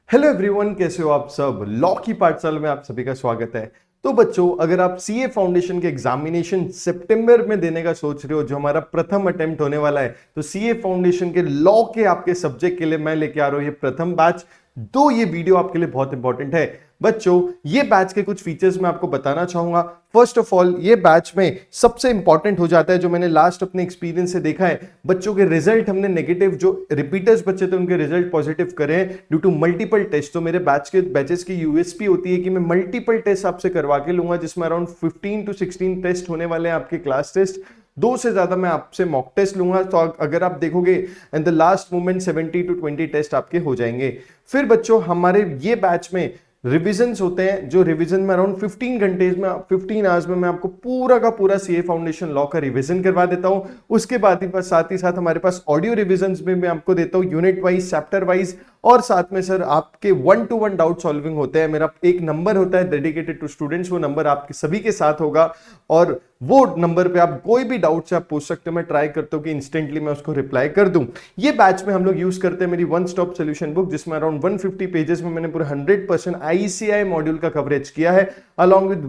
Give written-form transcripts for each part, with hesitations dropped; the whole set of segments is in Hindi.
हेलो एवरीवन, कैसे हो आप सब। लॉ की पाठशाला में आप सभी का स्वागत है। तो बच्चों, अगर आप सीए फाउंडेशन के एग्जामिनेशन सितंबर में देने का सोच रहे हो, जो हमारा प्रथम अटेम्प्ट होने वाला है, तो सीए फाउंडेशन के लॉ के आपके सब्जेक्ट के लिए मैं लेके आ रहा हूं ये प्रथम बैच। तो ये वीडियो आपके लिए बहुत इंपॉर्टेंट है बच्चों। ये बैच के कुछ फीचर्स मैं आपको बताना चाहूंगा। फर्स्ट ऑफ ऑल, ये बैच में सबसे इंपॉर्टेंट हो जाता है, जो मैंने लास्ट अपने एक्सपीरियंस से देखा है, बच्चों के रिजल्ट हमने नेगेटिव, जो रिपीटर्स बच्चे थे उनके रिजल्ट पॉजिटिव करे ड्यू टू मल्टीपल टेस्ट। तो मेरे बैचेस की यूएसपी होती है कि मैं मल्टीपल टेस्ट आपसे करवा के लूंगा, जिसमें अराउंड 15 to 16 टेस्ट होने वाले हैं आपके क्लास टेस्ट। दो से ज्यादा मैं आपसे मॉक टेस्ट लूंगा। तो अगर आप देखोगे and the last moment 70 to 20 test आपके हो जाएंगे। फिर बच्चों, हमारे ये बैच में रिविजन्स होते हैं, जो रिवीजन में अराउंड 15 आवर्स में मैं आपको पूरा का पूरा सीए फाउंडेशन लॉ का रिवीजन करवा देता हूं। उसके बाद ही साथ ही साथ हमारे पास ऑडियो रिविजन्स में मैं आपको देता हूं, यूनिट वाइज, चैप्टर वाइज। और साथ में सर आपके 1-to-1 डाउट सॉल्विंग होते हैं। मेरा एक नंबर होता है डेडिकेटेड टू स्टूडेंट्स, वो नंबर आपके सभी के साथ होगा और वो नंबर पे आप कोई भी डाउट से आप पूछ सकते हो। मैं ट्राई करता हूं कि इंस्टेंटली मैं उसको रिप्लाई कर दूं। ये बैच में हम लोग यूज करते हैं मेरी वन स्टॉप सोल्यूशन बुक, जिसमें अराउंड 150 पेजेस में मैंने पूरे 100% आईसीआई मॉड्यूल का कवरेज किया है, along with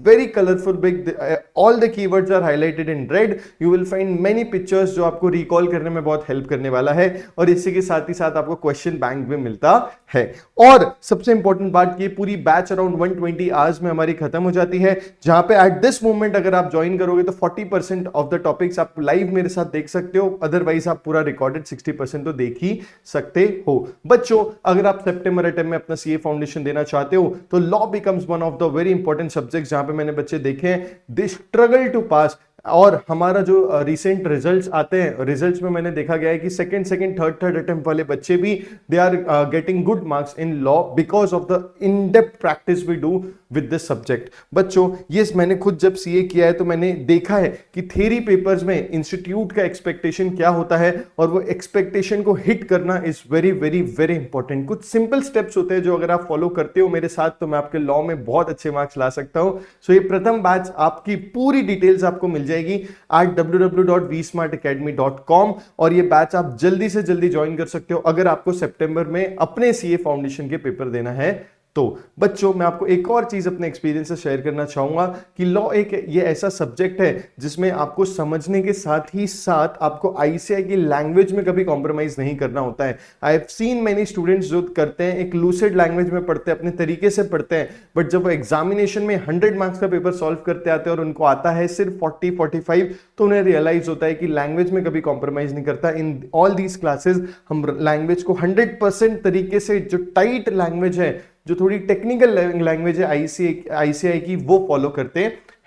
very colorful big, all the keywords are highlighted in red. You will find many pictures जो आपको रिकॉल करने में बहुत हेल्प करने वाला है, और इसी के साथ ही साथ आपको क्वेश्चन बैंक भी मिलता है। और सबसे इंपॉर्टेंट बात, ये पूरी बैच अराउंड 120 आवर्स में हमारी खत्म हो जाती है, जहां पे एट दिस मोमेंट अगर आप ज्वाइन करोगे तो 40% ऑफ द टॉपिक्स आप लाइव मेरे साथ देख सकते हो, अदरवाइज आप पूरा रिकॉर्डेड 60% तो देख ही सकते हो। बच्चों, अगर आप सितंबर अटेम्प्ट में अपना सीए फाउंडेशन देना चाहते हो तो law becomes one of the very important subject, जहां पे मैंने बच्चे देखे हैं दे स्ट्रगल टू पास। और हमारा जो रिसेंट रिजल्ट्स आते हैं, रिजल्ट्स में मैंने देखा गया है कि सेकंड थर्ड अटेम्प्ट वाले बच्चे भी they are getting good marks in law because of the in depth practice we do with this subject. बच्चों, ये मैंने खुद जब सीए किया है तो मैंने देखा है कि थ्योरी पेपर्स में इंस्टीट्यूट का एक्सपेक्टेशन क्या होता है, और वो एक्सपेक्टेशन को हिट करना is very very very important. कुछ सिंपल स्टेप्स होते हैं जो अगर आप फॉलो करते हो मेरे साथ, तो मैं आपके लॉ में बहुत अच्छे मार्क्स ला सकता हूं। सो ये प्रथम बैच, आपकी पूरी डिटेल्स आपको मिल जाएगी at www.vsmartacademy.com, और ये बैच आप जल्दी से जल्दी ज्वाइन कर सकते हो अगर आपको सितंबर में अपने सीए फाउंडेशन के पेपर देना है। तो बच्चों, मैं आपको एक और चीज अपने एक्सपीरियंस से शेयर करना चाहूंगा कि लॉ एक ये ऐसा सब्जेक्ट है जिसमें आपको समझने के साथ ही साथ आपको आईसीआई की लैंग्वेज में कभी कॉम्प्रोमाइज नहीं करना होता है। I have seen many students जो करते हैं, एक लूसिड लैंग्वेज में पढ़ते हैं, अपने तरीके से पढ़ते हैं, बट जब वो एग्जामिनेशन में 100 मार्क्स का पेपर सॉल्व करते आते हैं और उनको आता है सिर्फ 40-45, तो उन्हें रियलाइज होता है कि लैंग्वेज में कभी कॉम्प्रोमाइज नहीं करता। इन ऑल दीज क्लासेस हम लैंग्वेज को 100% तरीके से, जो टाइट लैंग्वेज है, जो थोड़ी टेक्निकल लैंग्वेज है आईसीआई की, वो फॉलो करते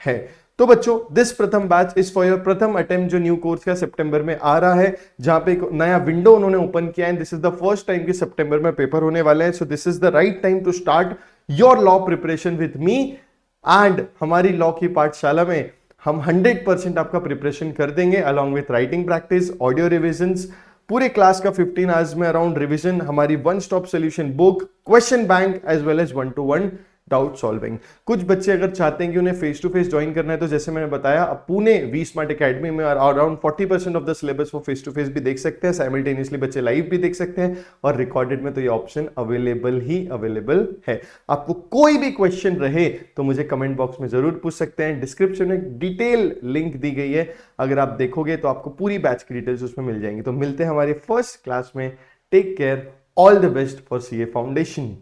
हैं। तो बच्चों, दिस प्रथम बैच इज फॉर योर प्रथम अटेम्प्ट, जो न्यू कोर्स का सितंबर में आ रहा है, जहां पे एक नया विंडो उन्होंने ओपन किया है। This is the first time कि सितंबर में पेपर होने वाले हैं। So this is the right time to start your law preparation with me. And हमारी लॉ की पाठशाला में हम 100% आपका प्रिपरेशन कर देंगे, along with writing practice, audio revisions, पूरे क्लास का 15 आवर्स में अराउंड रिवीजन, हमारी one stop solution book, question bank, as well as 1-to-1 doubt solving. कुछ बच्चे अगर चाहते हैं कि उन्हें फेस टू फेस ज्वाइन करना है, तो जैसे मैंने बताया, अब पुणे वी स्मार्ट एकेडमी में अराउंड 40% ऑफ द सिलेबस वो फेस टू फेस भी देख सकते हैं, साइमल्टेनियसली बच्चे लाइव भी देख सकते हैं, और रिकॉर्डेड में तो ये ऑप्शन अवेलेबल है। आपको कोई भी क्वेश्चन रहे तो मुझे कमेंट बॉक्स में जरूर पूछ सकते हैं। डिस्क्रिप्शन में डिटेल लिंक दी गई है, अगर आप देखोगे तो आपको पूरी बैच की डिटेल्स उसमें मिल जाएंगी। तो मिलते हैं हमारे फर्स्ट क्लास में। Take care, all the best for CA foundation.